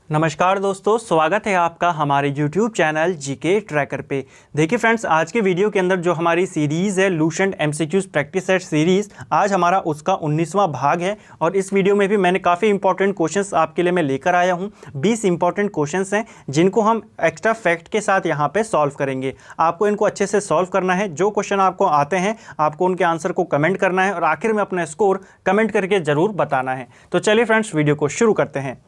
नमस्कार दोस्तों, स्वागत है आपका हमारे YouTube चैनल जीके ट्रैकर पे। देखिए फ्रेंड्स, आज के वीडियो के अंदर जो हमारी सीरीज़ है Lucent MCQs practice set series, आज हमारा उसका 19वां भाग है। और इस वीडियो में भी मैंने काफ़ी इंपॉर्टेंट क्वेश्चंस आपके लिए मैं लेकर आया हूँ। 20 इंपॉर्टेंट क्वेश्चंस हैं जिनको हम एक्स्ट्रा फैक्ट के साथ यहाँ पर सॉल्व करेंगे। आपको इनको अच्छे से सॉल्व करना है। जो क्वेश्चन आपको आते हैं आपको उनके आंसर को कमेंट करना है और आखिर में अपना स्कोर कमेंट करके ज़रूर बताना है। तो चलिए फ्रेंड्स, वीडियो को शुरू करते हैं।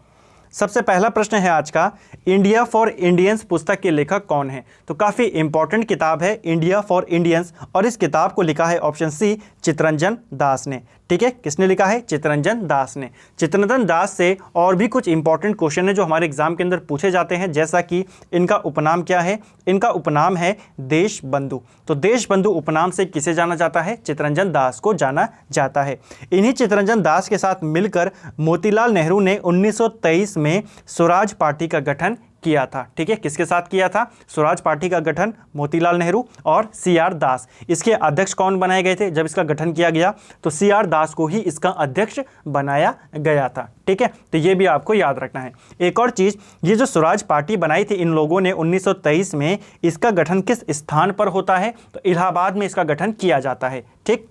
सबसे पहला प्रश्न है आज का, इंडिया फॉर इंडियंस पुस्तक के लेखक कौन है? तो काफ़ी इंपॉर्टेंट किताब है इंडिया फॉर इंडियंस, और इस किताब को लिखा है ऑप्शन सी चित्तरंजन दास ने। ठीक है, किसने लिखा है? चित्तरंजन दास ने। चित्तरंजन दास से और भी कुछ इंपॉर्टेंट क्वेश्चन है जो हमारे एग्जाम के अंदर पूछे जाते हैं, जैसा कि इनका उपनाम क्या है? इनका उपनाम है देश बंधु। तो देश बंधु उपनाम से किसे जाना जाता है? चित्तरंजन दास को जाना जाता है। इन्हीं चित्तरंजन दास के साथ मिलकर मोतीलाल नेहरू ने 1923 में स्वराज पार्टी का गठन किया था। ठीक है, किसके साथ किया था? स्वराज पार्टी का गठन मोतीलाल नेहरू और सीआर दास। इसके अध्यक्ष कौन बनाए गए थे जब इसका गठन किया गया? तो सीआर दास को ही इसका अध्यक्ष बनाया गया था। ठीक है, तो ये भी आपको याद रखना है। एक और चीज़, ये जो स्वराज पार्टी बनाई थी इन लोगों ने 1923 में, इसका गठन किस स्थान पर होता है? तो इलाहाबाद में इसका गठन किया जाता है। ठीक,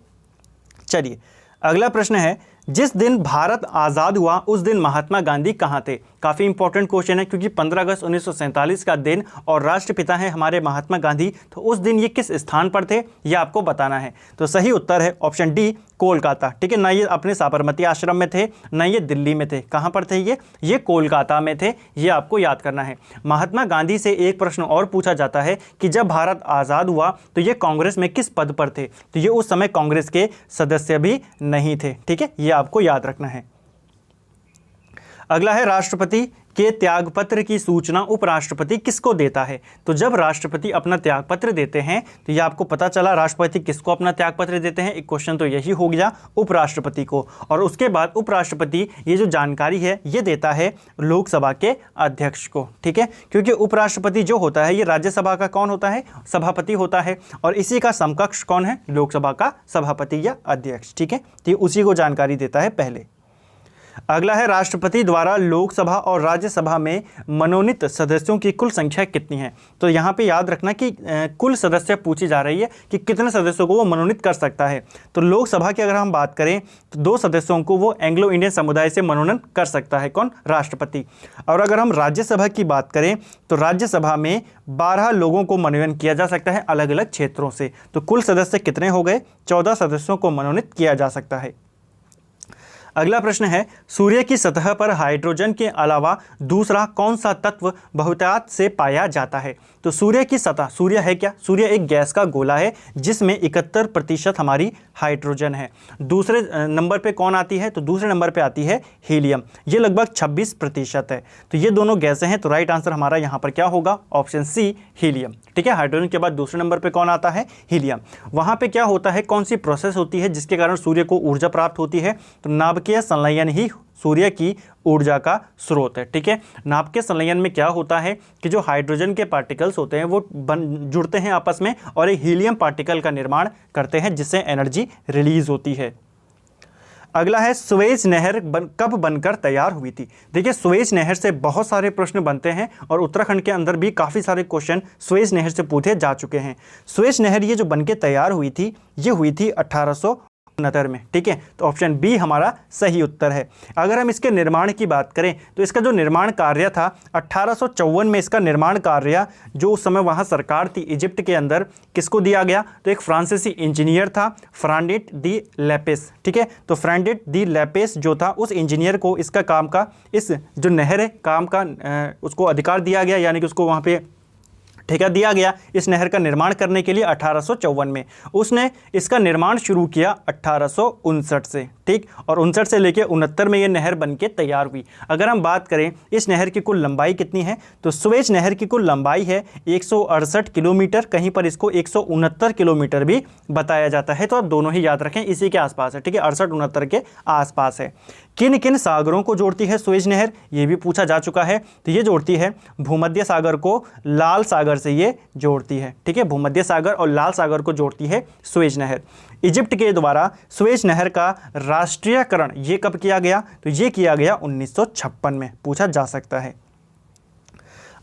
चलिए अगला प्रश्न है, जिस दिन भारत आज़ाद हुआ उस दिन महात्मा गांधी कहाँ थे? काफ़ी इंपॉर्टेंट क्वेश्चन है क्योंकि 15 अगस्त 1947 का दिन और राष्ट्रपिता हैं हमारे महात्मा गांधी, तो उस दिन ये किस स्थान पर थे ये आपको बताना है। तो सही उत्तर है ऑप्शन डी, कोलकाता। ठीक है, ना ये अपने साबरमती आश्रम में थे ना ये दिल्ली में थे। कहाँ पर थे ये कोलकाता में थे। ये आपको याद करना है। महात्मा गांधी से एक प्रश्न और पूछा जाता है कि जब भारत आज़ाद हुआ तो ये कांग्रेस में किस पद पर थे? तो ये उस समय कांग्रेस के सदस्य भी नहीं थे। ठीक है, ये आपको याद रखना है। अगला है, राष्ट्रपति के त्यागपत्र की सूचना उपराष्ट्रपति किसको देता है? तो जब राष्ट्रपति अपना त्यागपत्र देते हैं तो ये आपको पता चला राष्ट्रपति किसको अपना त्यागपत्र देते हैं। एक क्वेश्चन तो यही हो गया, उपराष्ट्रपति को। और उसके बाद उपराष्ट्रपति ये जो जानकारी है ये देता है लोकसभा के अध्यक्ष को। ठीक है, क्योंकि उपराष्ट्रपति जो होता है ये राज्यसभा का कौन होता है? सभापति होता है, और इसी का समकक्ष कौन है? लोकसभा का सभापति या अध्यक्ष। ठीक है, तो ये उसी को जानकारी देता है पहले। अगला है, राष्ट्रपति द्वारा लोकसभा और राज्यसभा में मनोनीत सदस्यों की कुल संख्या कितनी है? तो यहाँ पे याद रखना कि कुल सदस्य पूछी जा रही है कि कितने सदस्यों को वो मनोनीत कर सकता है। तो लोकसभा की अगर हम बात करें तो 2 सदस्यों को वो एंग्लो इंडियन समुदाय से मनोनयन कर सकता है। कौन? राष्ट्रपति। और अगर हम राज्यसभा की बात करें तो राज्यसभा में 12 लोगों को मनोनयन किया जा सकता है अलग अलग क्षेत्रों से। तो कुल सदस्य कितने हो गए? 14 सदस्यों को मनोनीत किया जा सकता है। अगला प्रश्न है, सूर्य की सतह पर हाइड्रोजन के अलावा दूसरा कौन सा तत्व बहुतायत से पाया जाता है? तो सूर्य की सतह, सूर्य है क्या? सूर्य एक गैस का गोला है जिसमें 71% हमारी हाइड्रोजन है। दूसरे नंबर पे कौन आती है? तो दूसरे नंबर पे आती है हीलियम, ये लगभग 26% है। तो ये दोनों गैसें हैं, तो राइट आंसर हमारा यहाँ पर क्या होगा? Option C, helium. ठीक है, हाइड्रोजन के बाद दूसरे नंबर पे कौन आता है? हीलियम। वहाँ पे क्या होता है, कौन सी प्रोसेस होती है जिसके कारण सूर्य को ऊर्जा प्राप्त होती है? तो नाभिकीय संलयन ही सूर्य की ऊर्जा का स्रोत है। ठीक है, नाभिकीय संलयन में क्या होता है कि जो हाइड्रोजन के पार्टिकल्स होते हैं वो जुड़ते हैं आपस में और एक हीलियम पार्टिकल का निर्माण करते हैं जिससे एनर्जी रिलीज होती है। अगला है, सुएज नहर कब बनकर तैयार हुई थी? देखिए, सुएज नहर से बहुत सारे प्रश्न बनते हैं और उत्तराखंड के अंदर भी काफ़ी सारे क्वेश्चन सुएज नहर से पूछे जा चुके हैं। सुएज नहर ये जो बनके तैयार हुई थी ये हुई थी 1869 में। ठीक है, तो ऑप्शन बी हमारा सही उत्तर है। अगर हम इसके निर्माण की बात करें तो इसका जो निर्माण कार्य था 1854 में इसका निर्माण कार्य जो उस समय वहाँ सरकार थी इजिप्ट के अंदर, किसको दिया गया? तो एक फ्रांसीसी इंजीनियर था, फ्रांडिट दी लेपेस। ठीक है, तो फ्रांडिट दी लेपेस जो था उस इंजीनियर को इसका काम का, इस जो नहर है काम का उसको अधिकार दिया गया, यानी कि उसको वहाँ पे ठेका दिया गया इस नहर का निर्माण करने के लिए 1854 में। उसने इसका निर्माण शुरू किया 1859 से। ठीक, और 59 से लेकर 69 में ये नहर बनके तैयार हुई। अगर हम बात करें इस नहर की कुल लंबाई कितनी है, तो सुएज नहर की कुल लंबाई है 168 किलोमीटर, कहीं पर इसको 169 किलोमीटर भी बताया जाता है। तो आप दोनों ही याद रखें, इसी के आसपास है। ठीक है, 68-69 के आसपास है। किन किन सागरों को जोड़ती है सुएज नहर, ये भी पूछा जा चुका है। तो ये जोड़ती है भूमध्य सागर को लाल सागर से ये जोड़ती है। ठीक है, भूमध्य सागर और लाल सागर को जोड़ती है सुएज नहर। इजिप्ट के द्वारा सुएज नहर का राष्ट्रीयकरण ये कब किया गया, तो ये किया गया 1956 में, पूछा जा सकता है।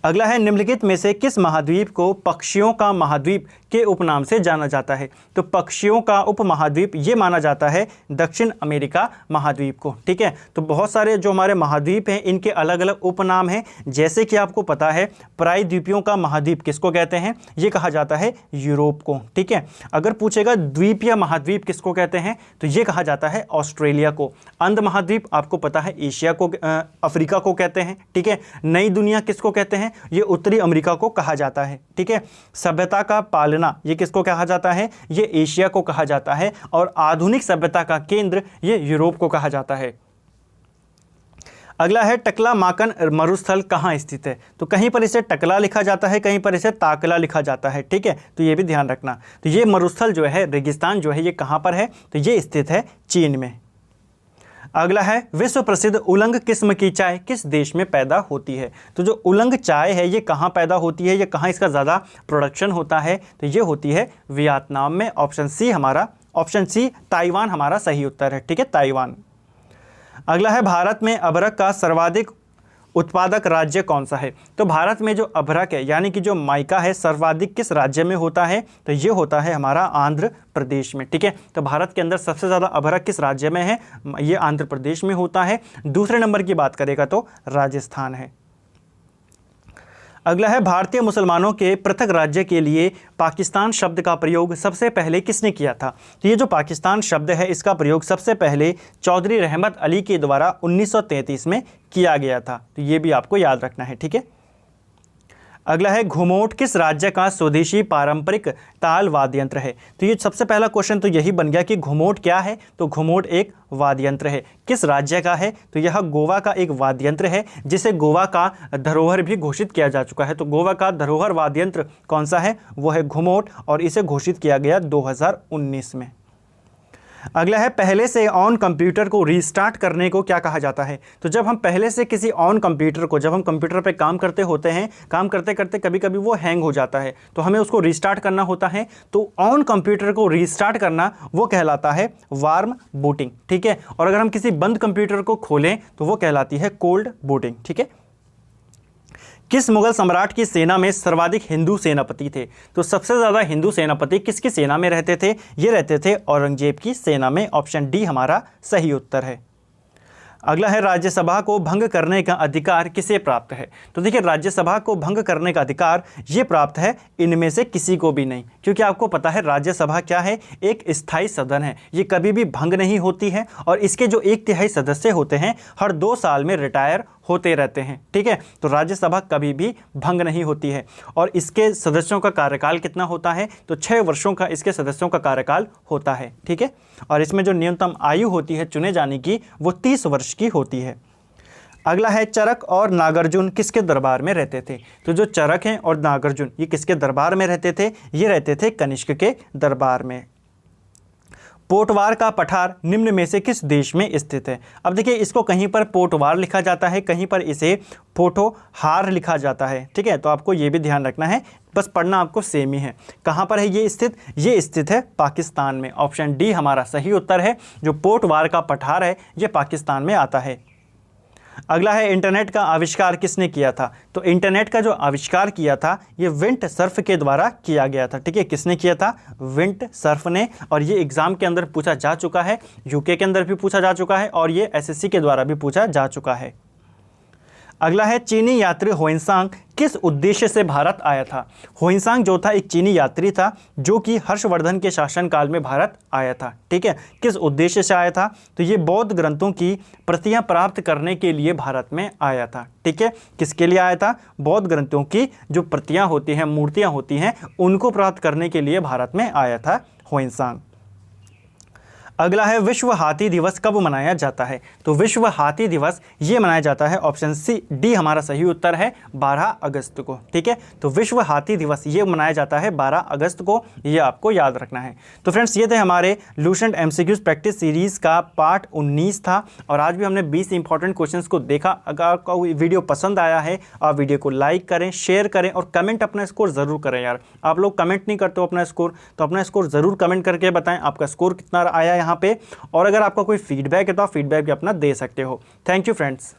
अगला है निम्नलिखित में से किस महाद्वीप को पक्षियों का महाद्वीप के उपनाम से जाना जाता है। तो पक्षियों का उपमहाद्वीप ये माना जाता है दक्षिण अमेरिका महाद्वीप को। ठीक है, तो बहुत सारे जो हमारे महाद्वीप हैं इनके अलग अलग उपनाम हैं। जैसे कि आपको पता है प्रायद्वीपियों का महाद्वीप किसको कहते हैं, ये कहा जाता है यूरोप को। ठीक है, अगर पूछेगा द्वीप या महाद्वीप किसको कहते हैं तो ये कहा जाता है ऑस्ट्रेलिया को। अंध महाद्वीप आपको पता है एशिया को, अफ्रीका को कहते हैं। ठीक है, नई दुनिया किसको कहते हैं, ये उत्तरी अमेरिका को कहा जाता है। ठीक है, सभ्यता का पालना ये किसको कहा जाता है, ये एशिया को कहा जाता है। और आधुनिक सभ्यता का केंद्र ये यूरोप को कहा जाता है। अगला है टकला माकन मरुस्थल कहाँ स्थित है। तो कहीं पर इसे टकला लिखा जाता है, कहीं पर इसे ताकला लिखा जाता है। ठीक है, तो ये भी ध्यान रखना। तो ये मरुस्थल जो है, रेगिस्तान जो है, ये कहाँ पर है, तो ये स्थित है चीन में। अगला है विश्व प्रसिद्ध उलंग किस्म की चाय किस देश में पैदा होती है। तो जो उलंग चाय है ये कहाँ पैदा होती है, ये कहाँ इसका ज़्यादा प्रोडक्शन होता है, तो ये होती है वियतनाम में। ऑप्शन सी ताइवान हमारा सही उत्तर है। ठीक है, ताइवान। अगला है भारत में अभ्रक का सर्वाधिक उत्पादक राज्य कौन सा है। तो भारत में जो अभ्रक है यानी कि जो माइका है सर्वाधिक किस राज्य में होता है, तो ये होता है हमारा आंध्र प्रदेश में। ठीक है, तो भारत के अंदर सबसे ज़्यादा अभ्रक किस राज्य में है, ये आंध्र प्रदेश में होता है। दूसरे नंबर की बात करेगा तो राजस्थान है। अगला है भारतीय मुसलमानों के पृथक राज्य के लिए पाकिस्तान शब्द का प्रयोग सबसे पहले किसने किया था। तो ये जो पाकिस्तान शब्द है इसका प्रयोग सबसे पहले चौधरी रहमत अली के द्वारा 1933 में किया गया था। तो ये भी आपको याद रखना है। ठीक है, अगला है घुमोट किस राज्य का स्वदेशी पारंपरिक ताल वाद्य यंत्र है। तो ये सबसे पहला क्वेश्चन तो यही बन गया कि घुमोट क्या है। तो घुमोट एक वाद्य यंत्र है। किस राज्य का है, तो यह गोवा का एक वाद्य यंत्र है जिसे गोवा का धरोहर भी घोषित किया जा चुका है। तो गोवा का धरोहर वाद्य यंत्र कौन सा है, वो है घुमोट, और इसे घोषित किया गया 2019 में। अगला है पहले से ऑन कंप्यूटर को रीस्टार्ट करने को क्या कहा जाता है। तो जब हम पहले से किसी ऑन कंप्यूटर को, जब हम कंप्यूटर पे काम करते होते हैं, काम करते करते कभी कभी वो हैंग हो जाता है तो हमें उसको रीस्टार्ट करना होता है। तो ऑन कंप्यूटर को रीस्टार्ट करना वो कहलाता है वार्म बूटिंग। ठीक है, और अगर हम किसी बंद कंप्यूटर को खोलें तो वो कहलाती है कोल्ड बूटिंग। ठीक है, किस मुगल सम्राट की सेना में सर्वाधिक हिंदू सेनापति थे। तो सबसे ज़्यादा हिंदू सेनापति किसकी सेना में रहते थे, ये रहते थे औरंगजेब की सेना में। ऑप्शन डी हमारा सही उत्तर है। अगला है राज्यसभा को भंग करने का अधिकार किसे प्राप्त है। तो देखिए राज्यसभा को भंग करने का अधिकार ये प्राप्त है इनमें से किसी को भी नहीं, क्योंकि आपको पता है राज्यसभा क्या है, एक स्थायी सदन है, ये कभी भी भंग नहीं होती है। और इसके जो 1/3 सदस्य होते हैं हर 2 साल में रिटायर होते रहते हैं। ठीक है, तो राज्यसभा कभी भी भंग नहीं होती है। और इसके सदस्यों का कार्यकाल कितना होता है, तो 6 वर्षों का इसके सदस्यों का कार्यकाल होता है। ठीक है, और इसमें जो न्यूनतम आयु होती है चुने जाने की वो 30 वर्ष की होती है। अगला है चरक और नागार्जुन किसके दरबार में रहते थे। तो जो चरक हैं और नागार्जुन ये किसके दरबार में रहते थे, ये रहते थे कनिष्क के दरबार में। पोटवार का पठार निम्न में से किस देश में स्थित है। अब देखिए इसको कहीं पर पोटवार लिखा जाता है, कहीं पर इसे पोटोहार लिखा जाता है। ठीक है, तो आपको ये भी ध्यान रखना है, बस पढ़ना आपको सेम ही है। कहाँ पर है ये स्थित, ये स्थित है पाकिस्तान में। ऑप्शन डी हमारा सही उत्तर है। जो पोटवार का पठार है ये पाकिस्तान में आता है। अगला है इंटरनेट का आविष्कार किसने किया था। तो इंटरनेट का जो आविष्कार किया था ये विंट सर्फ के द्वारा किया गया था। ठीक है, किसने किया था, विंट सर्फ ने। और ये एग्जाम के अंदर पूछा जा चुका है, यूके के अंदर भी पूछा जा चुका है और ये एसएससी के द्वारा भी पूछा जा चुका है। अगला है चीनी यात्री हुइनसांग किस उद्देश्य से भारत आया था। हुइनसांग जो था एक चीनी यात्री था जो कि हर्षवर्धन के शासनकाल में भारत आया था। ठीक है, किस उद्देश्य से आया था, तो ये बौद्ध ग्रंथों की प्रतियां प्राप्त करने के लिए भारत में आया था। ठीक है, किसके लिए आया था, बौद्ध ग्रंथों की जो प्रतियां होती हैं, मूर्तियां होती हैं, उनको प्राप्त करने के लिए भारत में आया था हुइनसांग। अगला है विश्व हाथी दिवस कब मनाया जाता है। तो विश्व हाथी दिवस ये मनाया जाता है, ऑप्शन सी डी हमारा सही उत्तर है, 12 अगस्त को। ठीक है, तो विश्व हाथी दिवस ये मनाया जाता है 12 अगस्त को, ये आपको याद रखना है। तो फ्रेंड्स ये थे हमारे लूसेंट एमसीक्यूज प्रैक्टिस सीरीज़ का पार्ट 19 था और आज भी हमने 20 इंपॉर्टेंट क्वेश्चंस को देखा। अगर आपको वीडियो पसंद आया है आप वीडियो को लाइक करें, शेयर करें और कमेंट अपना स्कोर ज़रूर करें। यार आप लोग कमेंट नहीं करते हो अपना स्कोर, तो अपना स्कोर ज़रूर कमेंट करके बताएं आपका स्कोर कितना आया यहाँ पे। और अगर आपका कोई फीडबैक है तो आप फीडबैक भी अपना दे सकते हो। Thank you friends.